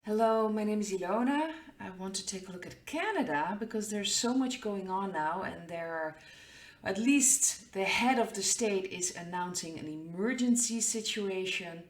Hello, my name is Ilona. I want to take a look at Canada because there's so much going on now, and there are, at least the head of the state is announcing an emergency situation,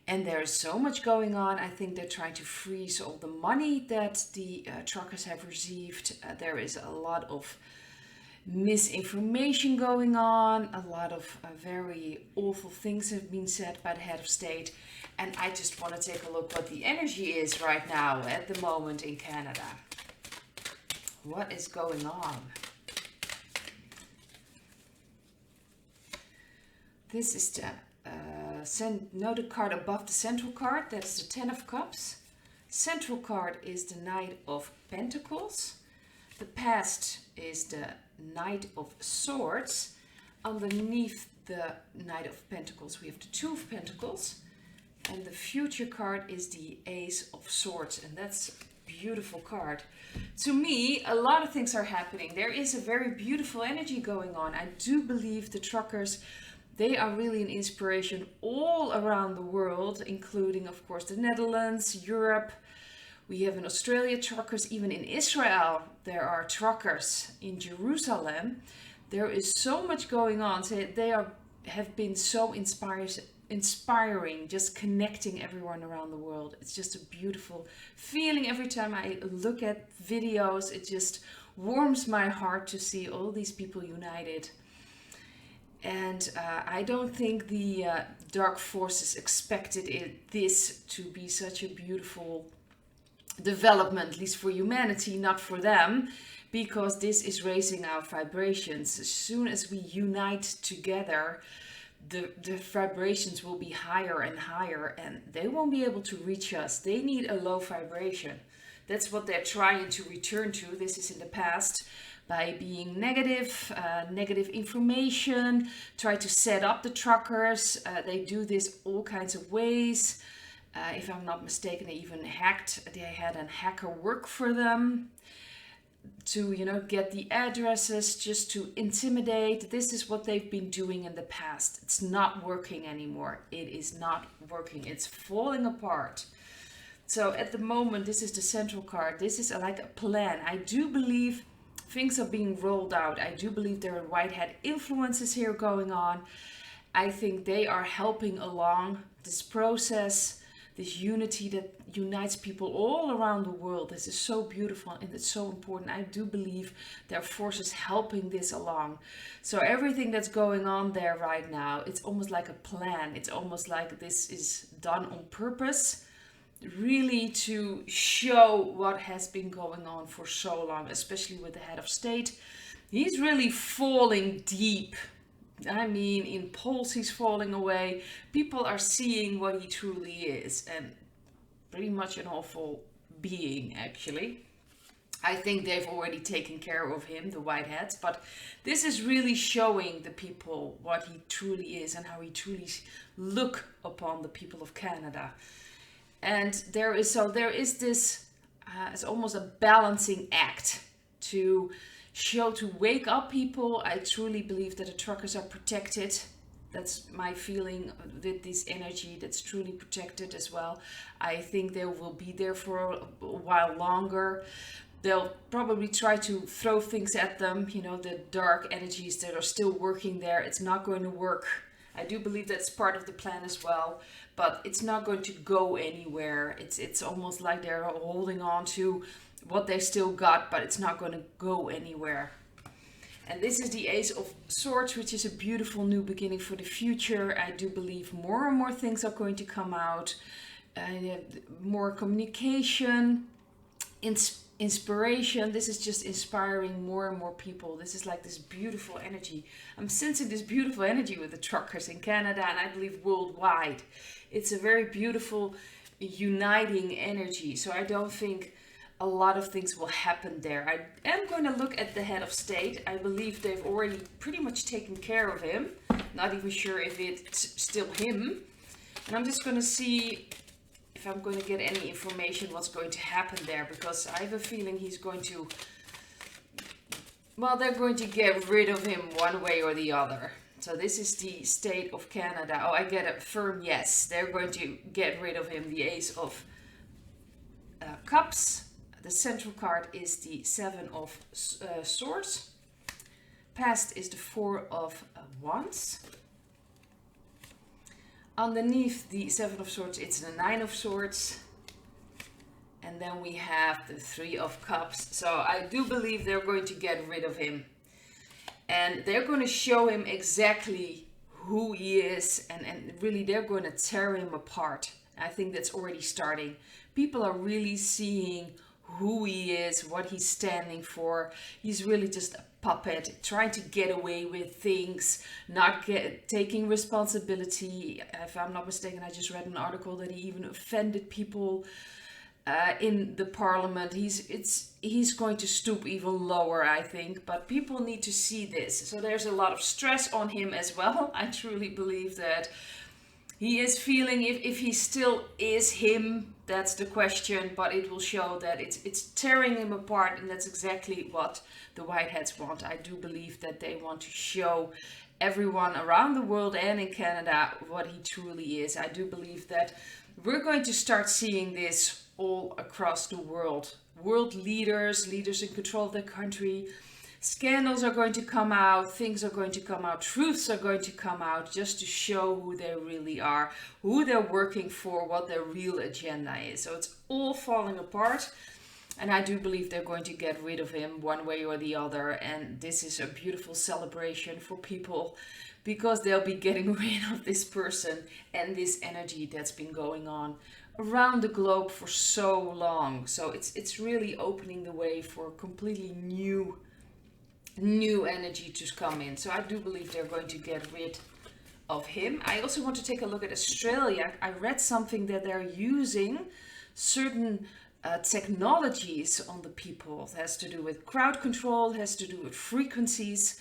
and there's so much going on. I think they're trying to freeze all the money that the truckers have received. There is a lot of misinformation going on. A lot of very awful things have been said by the head of state. And I just want to take a look what the energy is right now at the moment in Canada. What is going on? This is the the card above the central card. That's the Ten of Cups. Central card is the Knight of Pentacles. The past is the Knight of Swords. Underneath the Knight of Pentacles, we have the Two of Pentacles. And the future card is the Ace of Swords. And that's a beautiful card. To me, a lot of things are happening. There is a very beautiful energy going on. I do believe the truckers, they are really an inspiration all around the world, including, of course, the Netherlands, Europe. We have in Australia truckers, even in Israel, there are truckers in Jerusalem. There is so much going on. So have been so inspiring, just connecting everyone around the world. It's just a beautiful feeling every time I look at videos. It just warms my heart to see all these people united. And I don't think the dark forces expected this to be such a beautiful development, at least for humanity, not for them, because this is raising our vibrations. As soon as we unite together, the vibrations will be higher and higher, and they won't be able to reach us. They need a low vibration. That's what they're trying to return to. This is in the past, by being negative information, try to set up the truckers. They do this all kinds of ways. If I'm not mistaken, they had a hacker work for them to, get the addresses, just to intimidate. This is what they've been doing in the past. It's not working anymore. It is not working. It's falling apart. So at the moment, this is the central card. This is like a plan. I do believe things are being rolled out. I do believe there are white hat influences here going on. I think they are helping along this process, this unity that unites people all around the world. This is so beautiful and it's so important. I do believe there are forces helping this along. So everything that's going on there right now, it's almost like a plan. It's almost like this is done on purpose, really to show what has been going on for so long, especially with the head of state. He's really falling deep. I mean, in polls, he's falling away. People are seeing what he truly is, and pretty much an awful being, actually. I think they've already taken care of him, the white hats, but this is really showing the people what he truly is and how he truly look upon the people of Canada. And there is this, it's almost a balancing act to wake up people. I truly believe that the truckers are protected. That's my feeling with this energy, that's truly protected as well. I think they will be there for a while longer. They'll probably try to throw things at them, the dark energies that are still working there. It's not going to work. I do believe that's part of the plan as well, but it's not going to go anywhere. It's almost like they're holding on to what they still got, but it's not going to go anywhere. And this is the Ace of Swords, which is a beautiful new beginning for the future. I do believe more and more things are going to come out. More communication, inspiration. This is just inspiring more and more people. This is like this beautiful energy. I'm sensing this beautiful energy with the truckers in Canada, and I believe worldwide. It's a very beautiful, uniting energy. So I don't think a lot of things will happen there. I am going to look at the head of state. I believe they've already pretty much taken care of him. Not even sure if it's still him. And I'm just going to see if I'm going to get any information what's going to happen there, because I have a feeling he's going to, well, they're going to get rid of him one way or the other. So this is the state of Canada. Oh, I get a firm yes. They're going to get rid of him, the Ace of Cups. The central card is the Seven of Swords. Past is the Four of Wands. Underneath the Seven of Swords, it's the Nine of Swords. And then we have the Three of Cups. So I do believe they're going to get rid of him. And they're going to show him exactly who he is. And really, they're going to tear him apart. I think that's already starting. People are really seeing who he is, what he's standing for. He's really just a puppet, trying to get away with things, not taking responsibility. If I'm not mistaken, I just read an article that he even offended people in the parliament. He's going to stoop even lower, I think, but people need to see this. So there's a lot of stress on him as well. I truly believe that he is feeling, if he still is him, that's the question, but it will show that it's tearing him apart, and that's exactly what the Whiteheads want. I do believe that they want to show everyone around the world and in Canada what he truly is. I do believe that we're going to start seeing this all across the world. World leaders in control of their country. Scandals are going to come out, things are going to come out, truths are going to come out, just to show who they really are, who they're working for, what their real agenda is. So it's all falling apart, and I do believe they're going to get rid of him one way or the other. And this is a beautiful celebration for people, because they'll be getting rid of this person and this energy that's been going on around the globe for so long. So it's really opening the way for completely new energy to come in. So I do believe they're going to get rid of him. I also want to take a look at Australia. I read something that they're using certain technologies on the people. It has to do with crowd control, it has to do with frequencies.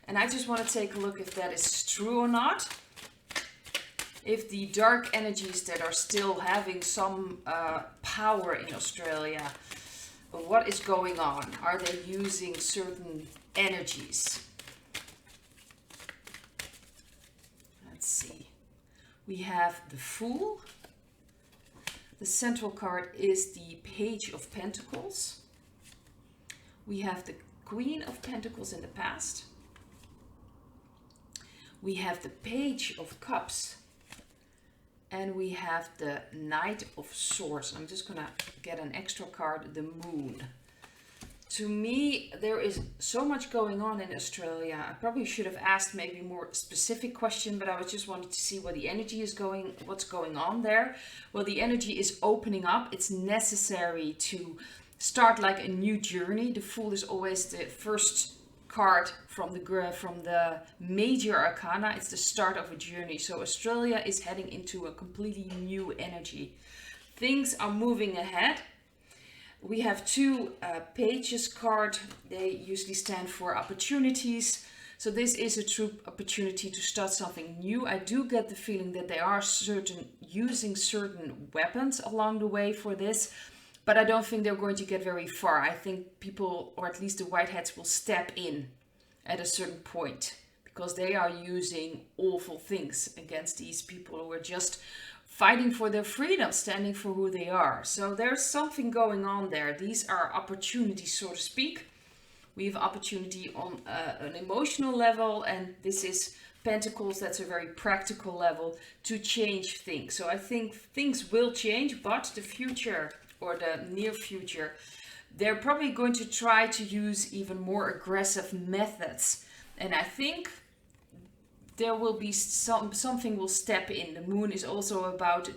And I just want to take a look if that is true or not. If the dark energies that are still having some power in Australia, what is going on? Are they using certain energies? Let's see. We have the Fool. The central card is the Page of Pentacles. We have the Queen of Pentacles in the past. We have the Page of Cups. And we have the Knight of Swords. I'm just going to get an extra card, the Moon. To me, there is so much going on in Australia. I probably should have asked maybe more specific question, but I was just wanting to see where the energy is going, what's going on there. Well, the energy is opening up. It's necessary to start like a new journey. The Fool is always the first card from the major arcana. It's the start of a journey. So Australia is heading into a completely new energy. Things are moving ahead. We have two pages card. They usually stand for opportunities. So this is a true opportunity to start something new. I do get the feeling that they are using certain weapons along the way for this, but I don't think they're going to get very far. I think people, or at least the Whiteheads, will step in at a certain point, because they are using awful things against these people who are just fighting for their freedom, standing for who they are. So there's something going on there. These are opportunities, so to speak. We have opportunity on an emotional level, and this is Pentacles. That's a very practical level to change things. So I think things will change, but the future, or the near future, they're probably going to try to use even more aggressive methods. And I think there will be something will step in. The Moon is also about,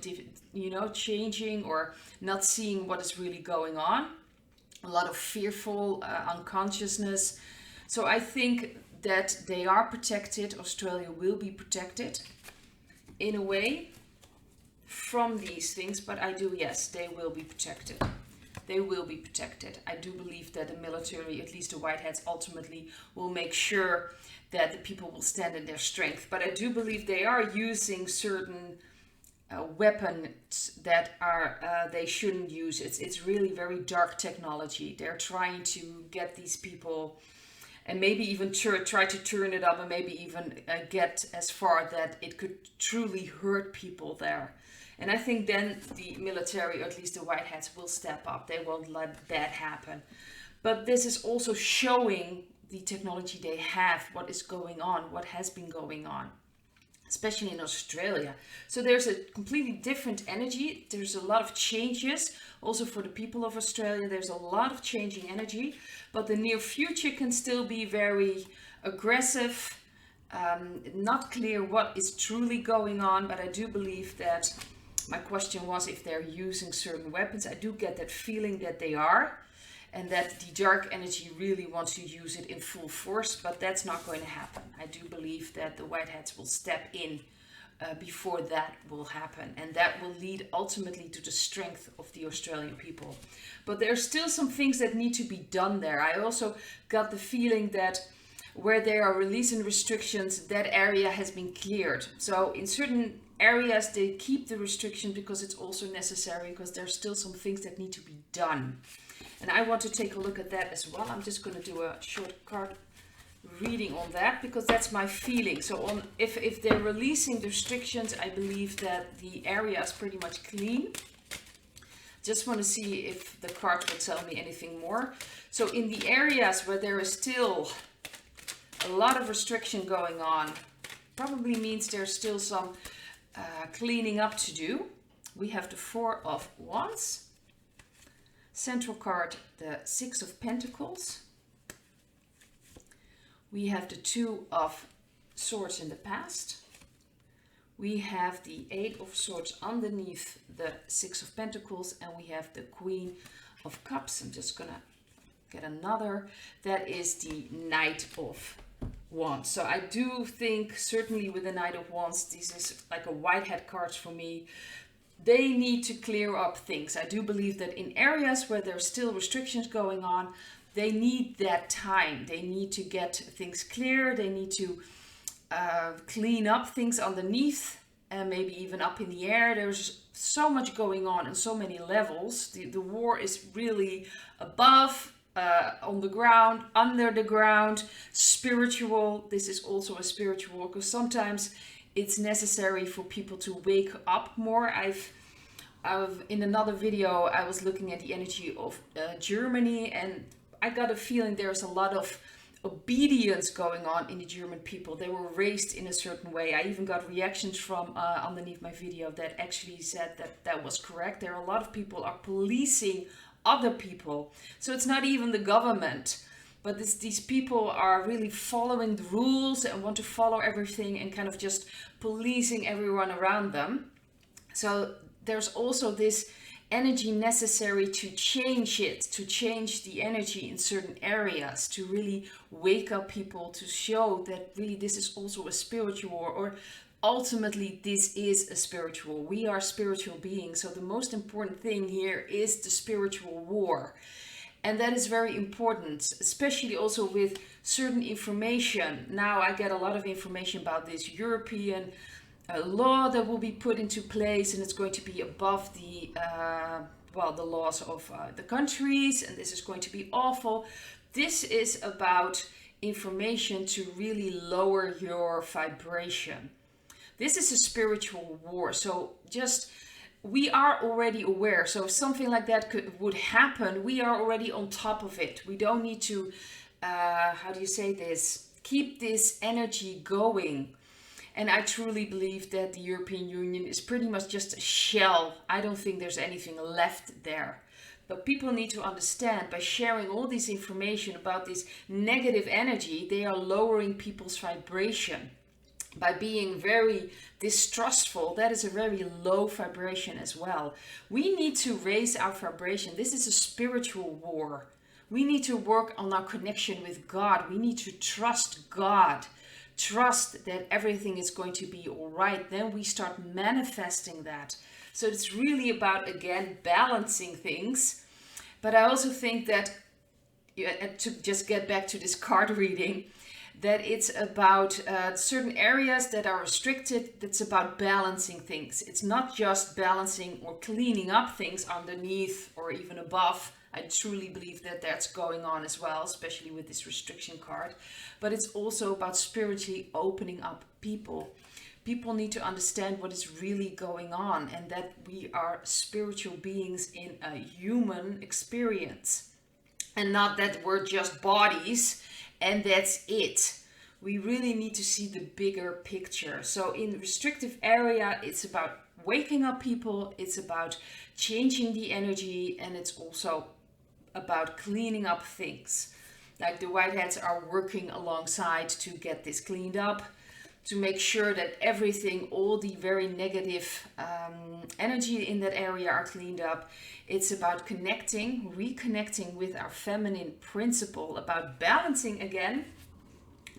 changing or not seeing what is really going on. A lot of fearful unconsciousness. So I think that they are protected. Australia will be protected in a way from these things, but yes, they will be protected. They will be protected. I do believe that the military, at least the Whiteheads, ultimately will make sure that the people will stand in their strength. But I do believe they are using certain weapons that are they shouldn't use. It's really very dark technology. They're trying to get these people and maybe even try to turn it up, and maybe even get as far that it could truly hurt people there. And I think then the military, or at least the white hats, will step up. They won't let that happen. But this is also showing the technology they have, what is going on, what has been going on, especially in Australia. So there's a completely different energy. There's a lot of changes. Also for the people of Australia, there's a lot of changing energy. But the near future can still be very aggressive. Not clear what is truly going on, but I do believe that, my question was if they're using certain weapons. I do get that feeling that they are, and that the dark energy really wants to use it in full force, but that's not going to happen. I do believe that the white hats will step in before that will happen, and that will lead ultimately to the strength of the Australian people. But there are still some things that need to be done there. I also got the feeling that where they are releasing restrictions, that area has been cleared. So in certain areas they keep the restriction because it's also necessary, because there's still some things that need to be done. And I want to take a look at that as well. I'm just going to do a short card reading on that, because that's my feeling. So if they're releasing the restrictions, I believe that the area is pretty much clean. Just want to see if the card will tell me anything more. So in the areas where there is still a lot of restriction going on, probably means there's still some cleaning up to do. We have the Four of Wands. Central card, the Six of Pentacles. We have the Two of Swords in the past. We have the Eight of Swords underneath the Six of Pentacles, and we have the Queen of Cups. I'm just gonna get another. That is the Knight of Wands. So I do think, certainly with the Knight of Wands, this is like a white hat card for me. They need to clear up things. I do believe that in areas where there's still restrictions going on, they need that time. They need to get things clear. They need to clean up things underneath, and maybe even up in the air. There's so much going on and so many levels. The war is really above, on the ground, under the ground, spiritual. This is also a spiritual war, because sometimes it's necessary for people to wake up more. I've in another video, I was looking at the energy of Germany, and I got a feeling there's a lot of obedience going on in the German people. They were raised in a certain way. I even got reactions from underneath my video that actually said that that was correct. There are a lot of people are policing other people. So it's not even the government, but these people are really following the rules and want to follow everything and kind of just policing everyone around them. So there's also this energy necessary to change it, to change the energy in certain areas, to really wake up people, to show that really this is also a spiritual war, or ultimately this is a spiritual. We are spiritual beings. So the most important thing here is the spiritual war. And that is very important, especially also with certain information. Now I get a lot of information about this European law that will be put into place, and it's going to be above the the laws of the countries, and this is going to be awful. This is about information to really lower your vibration. This is a spiritual war. So just, we are already aware. So if something like that would happen, we are already on top of it. We don't need to, how do you say this? Keep this energy going. And I truly believe that the European Union is pretty much just a shell. I don't think there's anything left there. But people need to understand, by sharing all this information about this negative energy, they are lowering people's vibration. By being very distrustful, that is a very low vibration as well. We need to raise our vibration. This is a spiritual war. We need to work on our connection with God. We need to trust God. Trust that everything is going to be all right. Then we start manifesting that. So it's really about, again, balancing things. But I also think that, to just get back to this card reading, that it's about certain areas that are restricted. That's about balancing things. It's not just balancing or cleaning up things underneath or even above I truly believe that that's going on as well, especially with this restriction card. But it's also about spiritually opening up people. People need to understand what is really going on, and that we are spiritual beings in a human experience. And not that we're just bodies and that's it. We really need to see the bigger picture. So in restrictive area, it's about waking up people, it's about changing the energy, and it's also about cleaning up things. Like the white hats are working alongside to get this cleaned up, to make sure that everything, all the very negative energy in that area are cleaned up. It's about connecting, reconnecting with our feminine principle, about balancing again,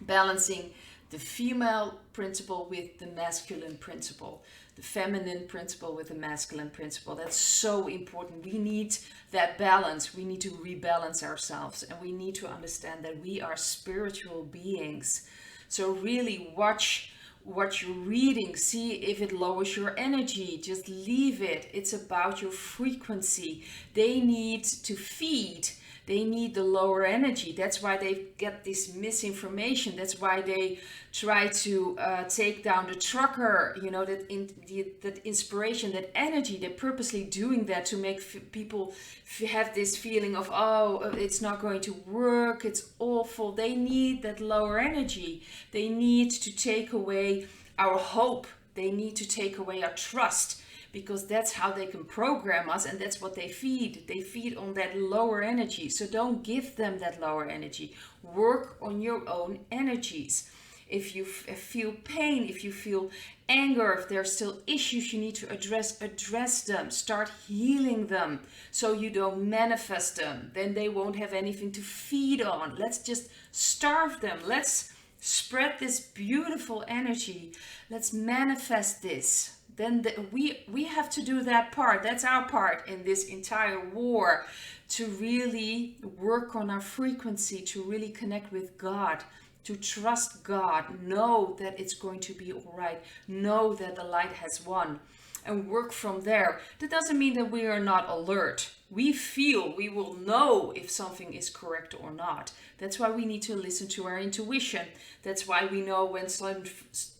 balancing the female principle with the masculine principle, the feminine principle with the masculine principle. That's so important. We need that balance. We need to rebalance ourselves, and we need to understand that we are spiritual beings. So really watch what you're reading, see if it lowers your energy, just leave it. It's about your frequency. They need to feed. They need the lower energy. That's why they get this misinformation. That's why they try to take down the trucker, you know, that inspiration, that energy. They're purposely doing that to make people have this feeling of, oh, it's not going to work, it's awful. They need that lower energy. They need to take away our hope. They need to take away our trust, because that's how they can program us, and that's what they feed. They feed on that lower energy. So don't give them that lower energy. Work on your own energies. If you feel pain, if you feel anger, if there's still issues you need to address them. Start healing them so you don't manifest them. Then they won't have anything to feed on. Let's just starve them. Let's spread this beautiful energy. Let's manifest this. Then we have to do that part. That's our part in this entire war, to really work on our frequency, to really connect with God, to trust God, know that it's going to be all right, know that the light has won, and work from there. That doesn't mean that we are not alert. We will know if something is correct or not. That's why we need to listen to our intuition. That's why we know when some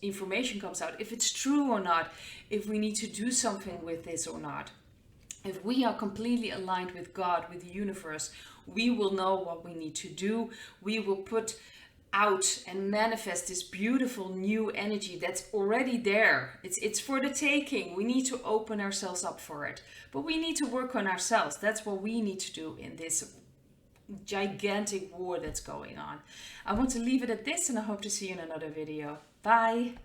information comes out, if it's true or not, if we need to do something with this or not. If we are completely aligned with God, with the universe, we will know what we need to do. We will put out and manifest this beautiful new energy that's already there. It's for the taking. We need to open ourselves up for it. But we need to work on ourselves. That's what we need to do in this gigantic war that's going on. I want to leave it at this, and I hope to see you in another video. Bye.